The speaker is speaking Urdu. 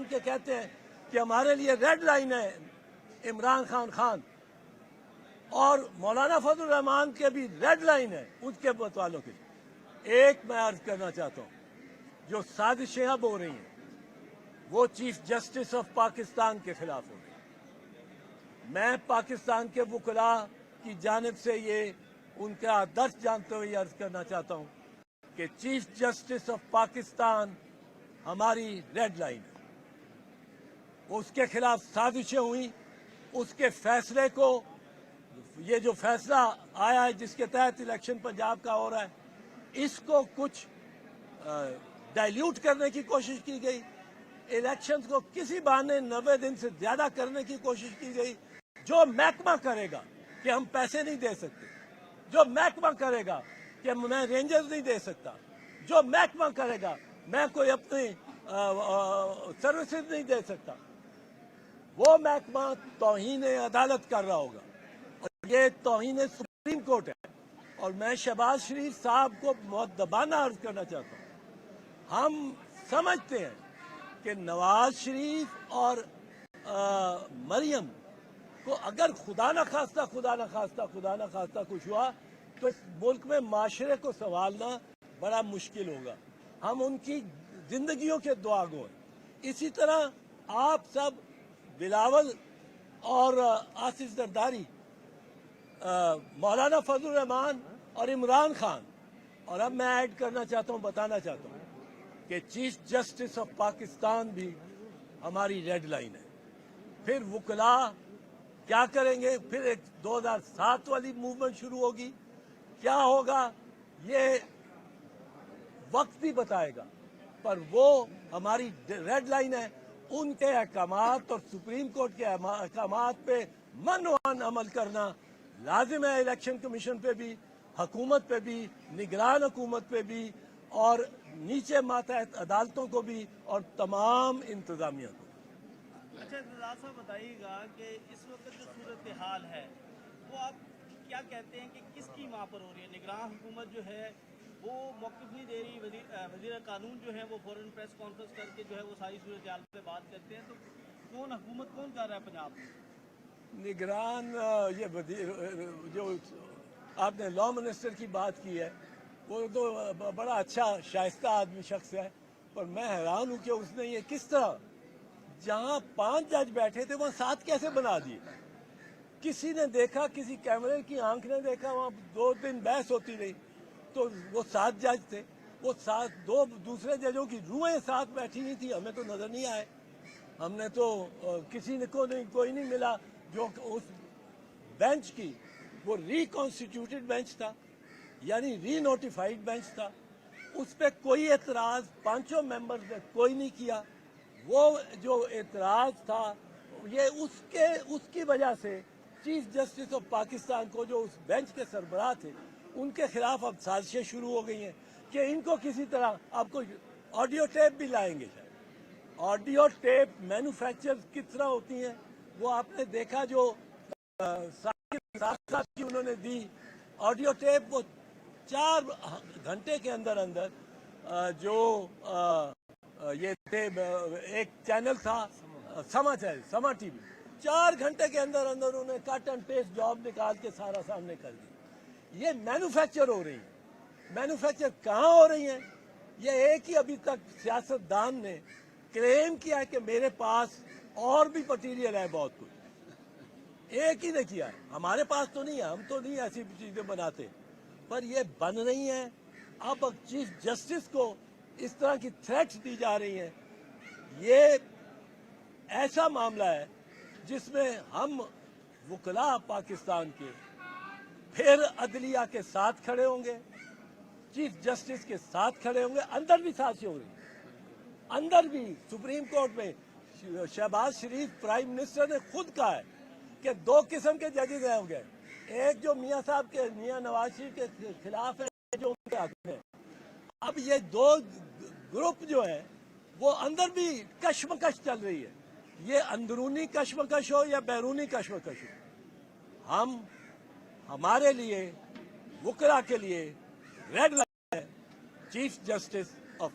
کے کہتے ہیں کہ ہمارے لیے ریڈ لائن ہے عمران خان اور مولانا فضل الرحمان کے بھی ریڈ لائن ہے ان کے والوں کے. ایک میں عرض کرنا چاہتا ہوں, جو سازشیں اب ہو رہی ہیں وہ چیف جسٹس آف پاکستان کے خلاف ہو رہی ہیں. میں پاکستان کے وکلاء کی جانب سے یہ ان کا درس جانتے ہوئے یہ عرض کرنا چاہتا ہوں کہ چیف جسٹس آف پاکستان ہماری ریڈ لائن ہے. اس کے خلاف سازشیں ہوئی, اس کے فیصلے کو, یہ جو فیصلہ آیا ہے جس کے تحت الیکشن پنجاب کا ہو رہا ہے, اس کو کچھ ڈائلیوٹ کرنے کی کوشش کی گئی, الیکشن کو کسی بہانے 90 دن سے زیادہ کرنے کی کوشش کی گئی. جو محکمہ کرے گا کہ ہم پیسے نہیں دے سکتے, جو محکمہ کرے گا کہ میں رینجرز نہیں دے سکتا, جو محکمہ کرے گا میں کوئی اپنی سروسز نہیں دے سکتا, وہ محکمہ توہین عدالت کر رہا ہوگا. اور یہ توہین سپریم کورٹ ہے. اور میں شہباز شریف صاحب کو مؤدبانہ عرض کرنا چاہتا ہوں, ہم سمجھتے ہیں کہ نواز شریف اور مریم کو اگر خدا نہ خواستہ کچھ ہوا تو اس ملک میں معاشرے کو سنبھالنا بڑا مشکل ہوگا. ہم ان کی زندگیوں کے دعا گو ہیں. اسی طرح آپ سب بلاول اور آصف زرداری, مولانا فضل الرحمان اور عمران خان, اور اب میں ایڈ کرنا چاہتا ہوں, بتانا چاہتا ہوں کہ چیف جسٹس آف پاکستان بھی ہماری ریڈ لائن ہے. پھر وکلاء کیا کریں گے, پھر ایک 2007 والی موومنٹ شروع ہوگی. کیا ہوگا یہ وقت بھی بتائے گا, پر وہ ہماری ریڈ لائن ہے. ان کے احکامات اور سپریم کورٹ کے احکامات پہ منوان عمل کرنا لازم ہے. الیکشن کمیشن پہ بھی, حکومت پہ بھی, نگران حکومت پہ بھی, اور نیچے ماتحت عدالتوں کو بھی, اور تمام انتظامیہ کو. اچھا رضا صاحب بتائیے گا کہ اس وقت جو صورتحال ہے وہ آپ کیا کہتے ہیں کہ کس کی ماں پر ہو رہی ہے؟ نگران حکومت جو ہے وہ موقف نہیں دے رہی, وزیر قانون جو ہے وہ فوراً پریس کانفرنس کر کے جو ہے وہ ساری صورتحال پہ بات کرتے ہیں, تو کون حکومت کون کر رہا ہے پنجاب میں؟ نگران, یہ وزیر جو آپ نے لا منسٹر کی بات کی ہے وہ تو بڑا اچھا شائستہ آدمی شخص ہے, پر میں حیران ہوں کہ اس نے یہ کس طرح, جہاں 5 جج بیٹھے تھے وہاں 7 کیسے بنا دیے. کسی نے دیکھا, کسی کیمرے کی آنکھ نے دیکھا, وہاں 2 دن بحث ہوتی رہی, تو وہ 7 جج تھے, وہ 2 دوسرے ججوں کی روحیں ساتھ بیٹھی ہوئی تھی, ہمیں تو نظر نہیں آئے. ہم نے تو کسی نے کوئی نہیں ملا جو اس بینچ کی, وہ ریکانسٹیٹیوٹڈ بینچ تھا, یعنی ری نوٹیفائڈ بینچ تھا, اس پہ کوئی اعتراض 5 ممبرز نے کوئی نہیں کیا. وہ جو اعتراض تھا یہ اس کی وجہ سے چیف جسٹس آف پاکستان کو, جو اس بینچ کے سربراہ تھے, ان کے خلاف اب سازشیں شروع ہو گئی ہیں کہ ان کو کسی طرح, آپ کو آڈیو ٹیپ بھی لائیں گے. شاید آڈیو ٹیپ مینوفیکچر کس طرح ہوتی ہیں وہ آپ نے دیکھا, جو ساتھ کی انہوں نے دی آڈیو ٹیپ, وہ 4 گھنٹے کے اندر جو یہ تھے, ایک چینل تھا سما ٹی وی, 4 گھنٹے کے اندر انہوں نے کٹ اینڈ پیسٹ جاب نکال کے سارا سامنے کر دی. یہ مینوفیکچر ہو رہی ہیں. مینوفیکچر کہاں ہو رہی ہیں؟ یہ ایک ہی ابھی تک سیاستدان نے کلیم کیا ہے کہ میرے پاس اور بھی مٹیریل ہے بہت کچھ, ایک ہی نے کیا ہے, ہمارے پاس تو نہیں ہے, ہم تو نہیں ایسی چیزیں بناتے, پر یہ بن رہی ہیں. اب چیف جسٹس کو اس طرح کی تھریٹس دی جا رہی ہیں. یہ ایسا معاملہ ہے جس میں ہم وکلاء پاکستان کے پھر عدلیہ کے ساتھ کھڑے ہوں گے, چیف جسٹس کے ساتھ کھڑے ہوں گے. اندر بھی سازشیں ہو رہی ہیں, اندر بھی سپریم کورٹ میں شہباز شریف پرائم منسٹر نے خود کہا ہے کہ 2 قسم کے ججز ہیں ہو گئے, ایک جو میاں صاحب کے, میاں نواز شریف کے خلاف ہے, جو ان کے حق میں. اب یہ 2 گروپ جو ہے وہ اندر بھی کشمکش چل رہی ہے. یہ اندرونی کشمکش ہو یا بیرونی کشمکش ہو, ہمارے لیے وکلاء کے لیے ریڈ لائن ہے چیف جسٹس آف